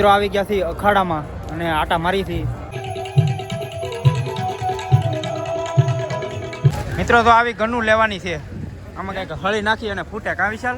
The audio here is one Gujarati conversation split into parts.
મિત્રો આવી ગયા છે અખાડામાં અને આટા મારી છે. મિત્રો તો આવી ગન્નું લેવાની છે. આમાં કઈક હળી નાખી અને ફૂટે કા વિશાલ?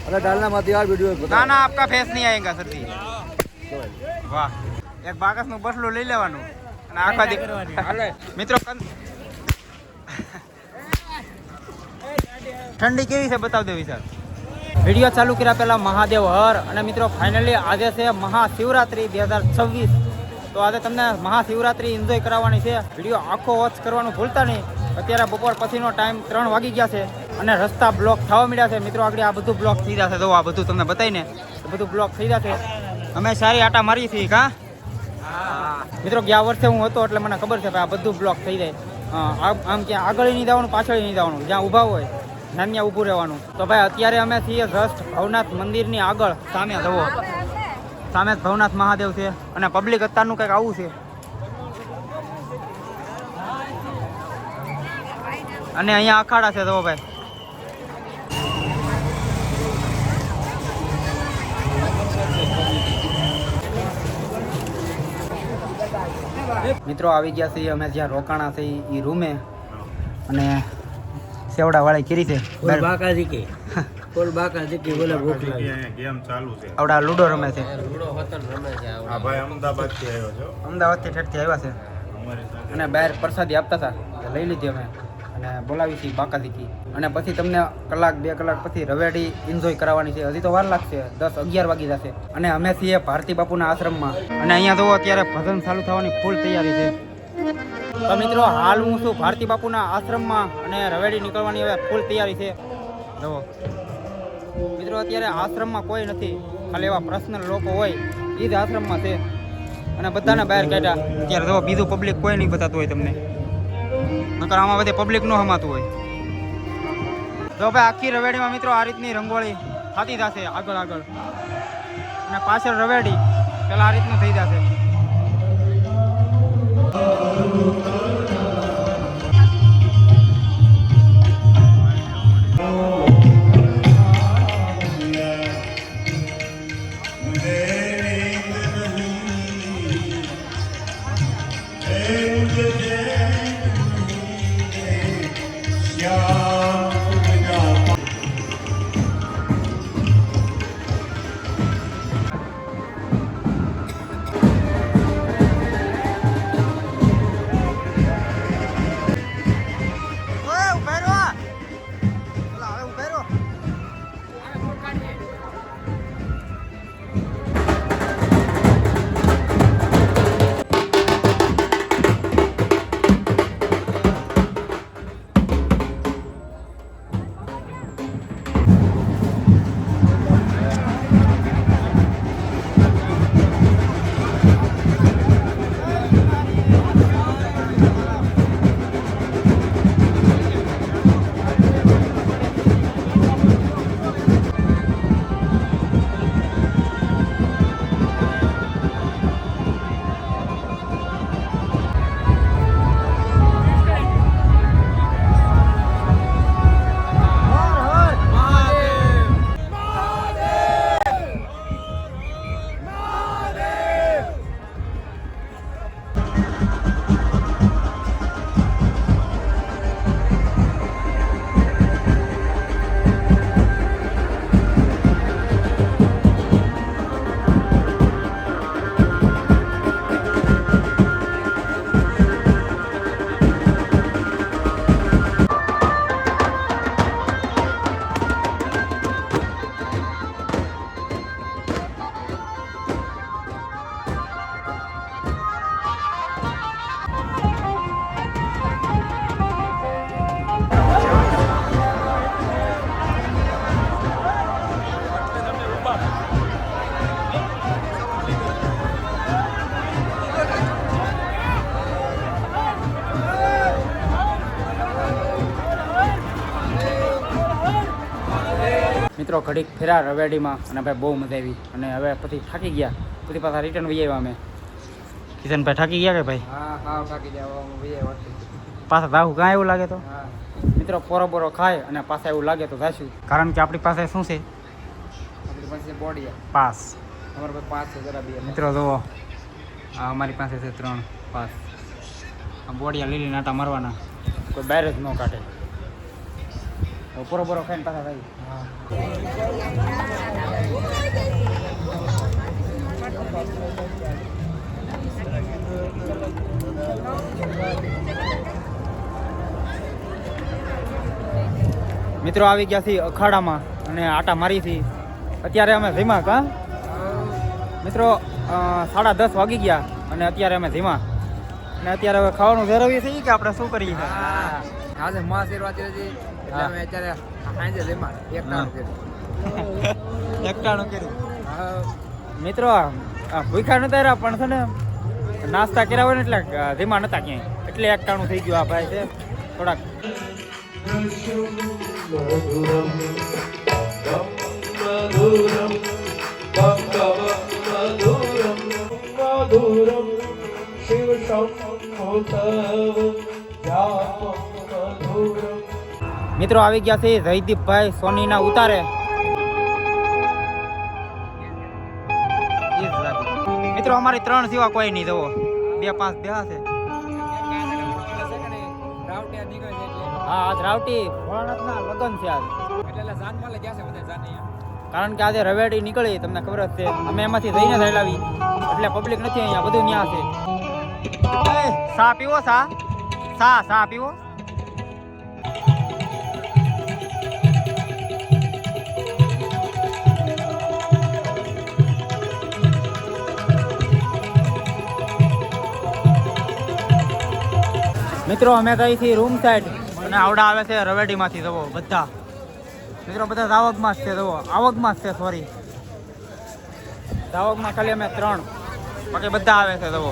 अरे डालना मत यार वीडियो. ના ના આપકા ફેસ નહીં આયેગા સરજી. વાહ, એક બાકસ નું બસલું લઈ લેવાનું અને આખા દી મિત્રો ઠંડી કેવી છે બતાવ દે વિશાલ. વિડીયો ચાલુ કર્યા પહેલા મહાદેવ હર. અને મિત્રો ફાઇનલી આજે છે મહાશિવરાત્રી 2026. તો આજે તમને મહાશિવરાત્રી એન્જોય કરાવવાની છે. વિડીયો આખો વોચ કરવાનું ભૂલતા નહીં. અત્યારે બપોર પછીનો ટાઈમ 3 વાગી ગયા છે અને રસ્તા બ્લોક થવા મળ્યા છે. મિત્રો આગળ આ બધું બ્લોક થઈ જશે. તો આ બધું તમને બતાવીને બધું બ્લોક થઈ જશે. અમે સારી આટા મારી છીએ કા મિત્રો. ગયા વર્ષે હું હતો એટલે મને ખબર છે કે આ બધું બ્લોક થઈ જાય. આમ ક્યાં આગળ નહીં જવાનું, પાછળ નહીં જવાનું, જ્યાં ઊભા હોય નાન્યા ઊભું રહેવાનું. તો ભાઈ અત્યારે અમે છીએ જસ્ટ ભવનાથ મંદિરની આગળ. સામે જવો, સામે જ ભવનાથ મહાદેવ છે અને પબ્લિક અત્યારનું કંઈક આવું છે. અને અહીંયા અખાડા છે જવો ભાઈ. મિત્રો આવી ગયા છીએ અમે જ્યાં રોકાણા છે એ રૂમે. અને સેવડા વાળી કરી છે. कोल बाकाजी की बोले भूख लगी ગેમ ચાલુ છે. આવડા લૂડો રમે છે. लूडो होतन रमे છે. આ ભાઈ અમદાવાદ થી આવ્યો છો. અમદાવાદથી ઠેઠથી આવ્યા છે અમારી સાથે અને બહાર પ્રસાદી આપતા હતા લઈ લીધી અમે અને બોલાવી હતી બાકાદીકી. અને પછી તમને કલાક 2 કલાક પછી રવેડી એન્જોય કરાવવાની છે. હજી તો વાર લાગશે, 10-11 વાગી જશે. અને અમે છીએ ભારતી બાપુના આશ્રમમાં. અને અહીંયા જુઓ અત્યારે ભજન ચાલુ થવાની ફૂલ તૈયારી છે. તો મિત્રો હાલ હું છું ભારતી બાપુના આશ્રમમાં અને રવેડી નીકળવાની હવે ફૂલ તૈયારી છે. જુઓ મિત્રો અત્યારે આશ્રમમાં કોઈ નથી, ખાલી એવા પર્સનલ લોકો હોય એ જ આશ્રમમાં છે. અને બધાને બહાર કાઢ્યા. અત્યારે જો બીજું પબ્લિક કોઈ નહીં બતાતું હોય તમને, નકર આમાં બધે પબ્લિક નો હમાતું હોય. જો ભાઈ આખી રવેડીમાં મિત્રો આ રીતની રંગોળી થતી જશે આગળ આગળ. અને પાછળ રવેડી પેલા આ રીતનું થઈ જશે. મિત્રો ઘડીક ફેરા રવેડીમાં અને ભાઈ બહુ મજા આવી. અને હવે પછી થાકી ગયા, પછી પાછા રિટર્ન વહી આવ્યા અમે. કિશનભાઈ થાકી ગયા કે ભાઈ? હા થાકી ગયા. પાછા જાવું કાંઈ એવું લાગે તો મિત્રો પોરો ખાય અને પાછા એવું લાગે તો જાશું. કારણ કે આપણી પાસે શું છે? આપણી પાસે બોડી પાસ. અમારા પાસે 5 છે જરા બે મિત્રો જુઓ આ અમારી પાસે છે 3 5 આ બોડિયા લીલી નાટા મારવાના કોઈ બહાર જ ન કાઢે પૂરો ખાઈને પાછા થાય મિત્રો આવી ગયા છીએ અખાડામાં અને આટા મારી હતી અત્યારે અમે ધીમા કા મિત્રો 10:30 વાગી ગયા અને અત્યારે અમે ધીમા અને અત્યારે હવે ખાવાનું ધરાવીએ છીએ કે આપણે શું કરીએ આજે મહાશિવરાત્રી હતી એટલે અમે અત્યારે સાંજે લેમાં એકટાણું કર્યું મિત્રો ભૂખ્યા નતા રહ્યા પણ છે ને નાસ્તા કર્યા હોય ને એટલે ધીમા નતા ક્યાંય એટલે એકટાણું થઈ ગયું આ ભાઈ છે થોડાક મિત્રો આવી ગયા છે જયદીપભાઈ સોનીના ઉતારે મિત્રો અમારી 3 સિવા કોઈ નહીં જવો 2-5 બેહા છે હા આજ રાવટી ભોળાનાથના લગ્ન છે આજ કારણ કે આજે રવેડી નીકળી તમને ખબર જ છે અમે એમાંથી જઈને જ હલાવી એટલે પબ્લિક નથી અહીંયા બધું ત્યાં છે સા પીવો સા પીવો મિત્રો અમે થઈ છીએ રૂમ સાઈડ અને આવડા આવે છે રવેડીમાંથી જવો બધા મિત્રો બધા દાવકમાં જ છે જવો આવકમાં જ છે સોરી દાવકમાં ખાલી અમે 3 બાકી બધા આવે છે જવો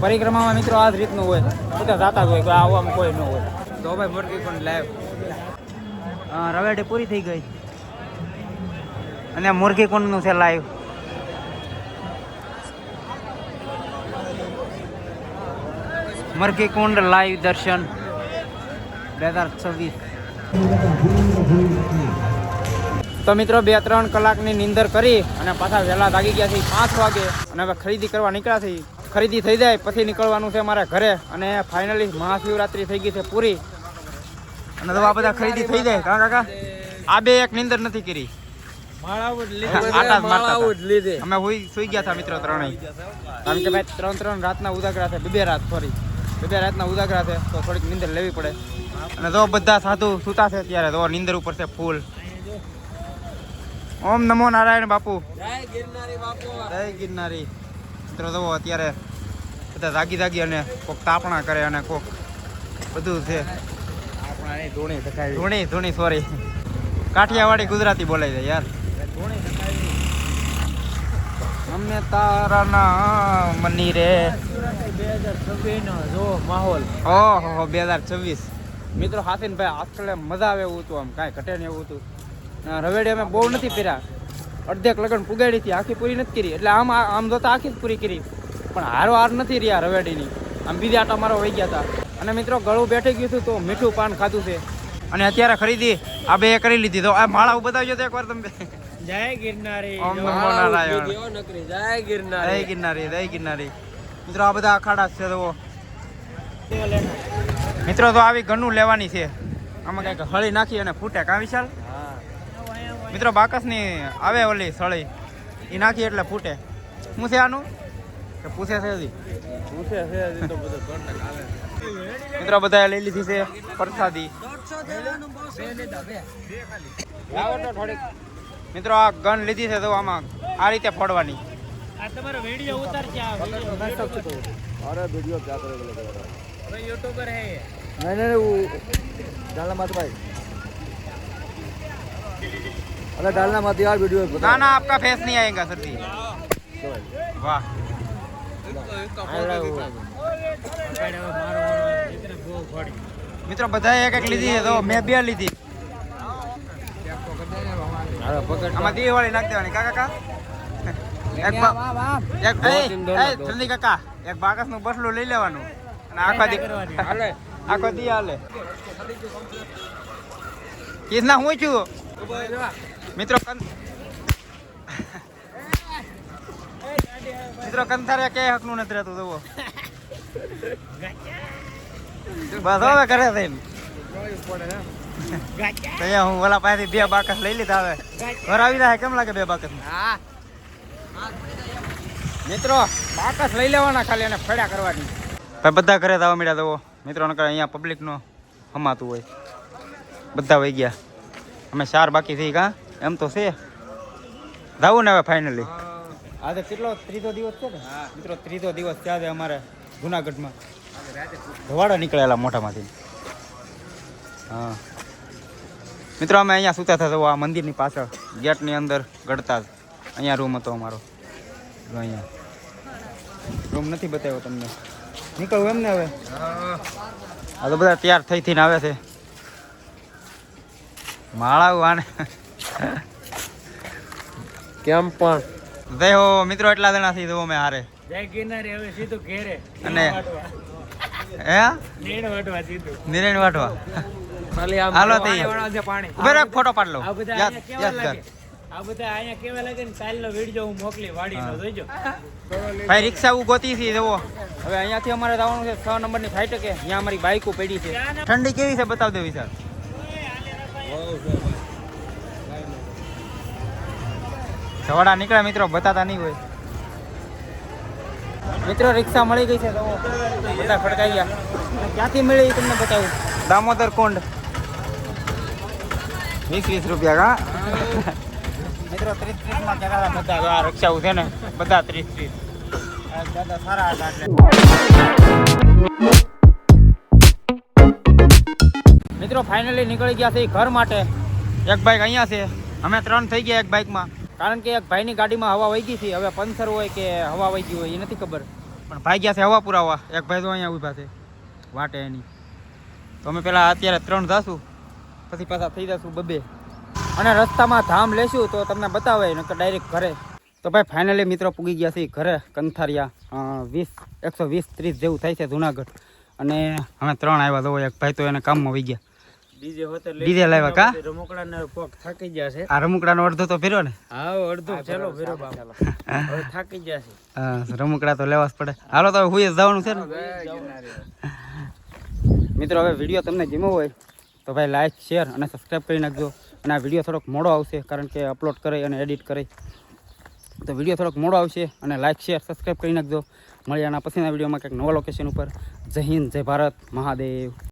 પરિક્રમામાં મિત્રો આ જ રીતનું હોય બધા જાતા જ હોય કોઈ આવવામાં કોઈ ન હોય તો ભાઈ મુરગી પણ લાઈવ રવેડી પૂરી થઈ ગઈ અને મુરગી કુંડનું છે લાઈવ મરઘી કુંડ લાઈવ દર્શન 2026 તો મિત્રો 2-3 કલાકની નીંદર કરી અને પાછા વહેલા જાગી ગયા છે 5 વાગે અને હવે ખરીદી કરવા નીકળ્યા છે ખરીદી થઈ જાય પછી નીકળવાનું છે મારા ઘરે અને ફાઇનલી મહાશિવરાત્રી થઈ ગઈ છે પૂરી અને તો આ બધા ખરીદી થઈ જાય કાકા આ બે એક નીંદર નથી કરી અમે સુઈ ગયા હતા મિત્રો 3 કારણ કે ભાઈ 3 રાતના ઉજાગરા છે 2 રાત સોરી 2 રાતના ઉજાગરા છે તો થોડીક નીંદર લેવી પડે અને જો બધા સાધુ સૂતા છે ત્યારે તો નીંદર ઉપર છે ફૂલ ઓમ નમો નારાયણ બાપુ જય ગિરનારી મિત્રો જો અત્યારે બધા જાગી અને કોક તાપણા કરે અને કોક બધું છે ધૂણી સોરી કાઠિયાવાડી ગુજરાતી બોલાય છે યાર અમને તારા નામ મની રે 2026 જો માહોલ ઓહો 2026 મિત્રો હાથીનભાઈ આજકાલ મજા આવે એવું હતું આમ કાંઈ ઘટે ને એવું હતું રવેડી અમે બહુ નથી કર્યા અડધેક લગન પુગાડી હતી આખી પૂરી નથી કરી એટલે આમ જોતા આખી જ પૂરી કરી પણ હાર નથી રહ્યા રવેડીની આમ બીજા આટા મારો વહી ગયા હતા અને મિત્રો ગળું બેઠી ગયું હતું તો મીઠું પાન ખાધું છે અને અત્યારે ખરીદી આ બે કરી લીધી તો આ માળા બતાવજો તો એકવાર તમે જય ગિરનારી ઓમ નમો નારાયણ જય ગિરનારી મિત્રો આ બધા અખાડા છે તો મિત્રો તો આવી ગન્નું લેવાની છે આમાં કંઈક હળી નાખી અને ફૂટે કાં વિશાલ મિત્રો બાકસની આવે ઓલી સળી એ નાખી એટલે ફૂટે શું છે આનું કે પૂછે છે હજી મિત્રો બધા લઈ લીધી છે પ્રસાદી મિત્રો આ ગન લીધી છે તો આમાં આ રીતે ફોડવાની આ તમારો વિડિયો ઉતાર છે આ अरे वीडियो क्या करेगा હવે યુટ્યુબર હે नहीं वो डालना मत भाई अरे डालना मत यार वीडियो ना ना आपका फेस नहीं आएगा सर जी वाह મિત્રો બધાએ એક એક લીધી છે તો મેં 2 લીધી આમાં દિવાળી નાખી દેવાની કાકા જલ્દી કાકા એક બાકસ નું બસલું લઈ લેવાનું અને આખો દી હાલે કિસના હું છું મિત્રો મિત્રો કંથારે કે હકનું નથી રહેતું જુઓ બસ હવે કરે થઈને અહીંયા હું ઓલા પાસેથી 2 બાકસ લઈ લીધા હવે ઘર આવી જાય કેમ લાગે 2 બાકસ હા મિત્રો બાકસ લઈ લેવાના ખાલી અને ફળ્યા કરવાની ભાઈ બધા ઘરે જવા મળ્યા જવો મિત્રો નકર અહીંયા પબ્લિકનું હમાતું હોય બધા વહી ગયા અમે 4 બાકી થઈ કા એમ તો છે જાવું ને હવે ફાઇનલી આજે કેટલો 3જો દિવસ છે ને મિત્રો 3જો દિવસ થયા છે અમારે જુનાગઢમાં ધવાડા નીકળેલા મોઢામાંથી હા મિત્રો અમે અહીંયા સૂતા હતા આ મંદિરની પાછળ ગેટની અંદર ગળતા જ અહીંયા રૂમ હતો અમારો જો અહીંયા રૂમ નથી બતાવ્યો તમને નીકળવું એમ ને હવે આ તો બધા તૈયાર થઈને આવે છે માળાવું આને કેમ પણ જય હો મિત્રો એટલા જણા થી જવો મેં હારે જય ગિરનારી હવે સીધું ઘેરે અને હે નીણ વાટવા સીધું નિરેણ વાટવા ખાલી આમ હાલો તઈ. પાણી વાળા છે પાણી ઉભેરો એક ફોટો પાડ લો આ બધા યાદ અહીંયા કેવા યાદ કર લાગે આ બધા અહીંયા કેવા લાગે ને કાલનો વિડિયો હું મોકલી વાડીનો જોઈજો ભાઈ રિક્ષા ગોતી છે જવો હવે અહીંયાથી અમારે જવાનું છે 6 નંબરની ફાઈટ કે અહીંયા અમારી બાઈકો પડી છે ઠંડી કેવી છે બતાવ દો વિશાલ સવાડા નીકળ્યા મિત્રો બતાતા નહીં હોય મિત્રો રિક્ષા મળી ગઈ છે તો બધા ખડકાઈ ગયા ક્યાંથી મળી એ તમને બતાવું દામોદર કુંડ 20-20 રૂપિયા કા મિત્રો 30-30 માં કહેતા બધા આ રિક્ષાઓ છે ને બધા 30-30 દાદા સારા હતા એટલે મિત્રો ફાઇનલી નીકળી ગયા છે ઈ ઘર માટે એક બાઇક અહીંયા છે અમે 3 થઈ ગયા એક બાઇકમાં કારણ કે એક ભાઈની ગાડીમાં હવા વહી ગઈ છે હવે પંચર હોય કે હવા વહી ગઈ હોય એ નથી ખબર પણ ભાઈ ગયા છે હવા પુરાવા એક ભાઈ તો અહીંયા ઊભા છે વાટે એની તો અમે પેલા અત્યારે 3 જાશું પછી પાછા થઈ જશું 2 અને રસ્તામાં ધામ લેશું તો તમને બતાવે નકર ડાયરેક્ટ ઘરે તો ભાઈ ફાઇનલી મિત્રો પૂગી ગયા છે ઘરે કંથારિયા 120-30 જેવું થાય છે જુનાગઢ અને અમે 3 આવ્યા તો એક ભાઈ તો એને કામમાં વહી ગયા ડીજે હોતે ડીજે લાવ્યા કા રમકડાને પોક થાકી ગયા છે આ રમકડાનો અડધો તો ફેરો ને હા અડધો ચાલો ફેરો બાપ હવે થાકી ગયા છે હા રમકડા તો લેવા જ પડે હાલો તો હુંય જવાનું છે ને મિત્રો હવે વિડીયો તમને ગમ્યો હોય તો ભાઈ લાઈક શેર અને સબસ્ક્રાઈબ કરી નાખજો અને આ વિડીયો થોડોક મોડો આવશે કારણ કે અપલોડ કરી અને એડિટ કરી તો વિડીયો થોડોક મોડો આવશે અને લાઈક શેર સબસ્ક્રાઈબ કરી નાખજો મળીએ આના પછીના વિડીયોમાં કંઈક નવા લોકેશન ઉપર જય હિન્દ જય ભારત મહાદેવ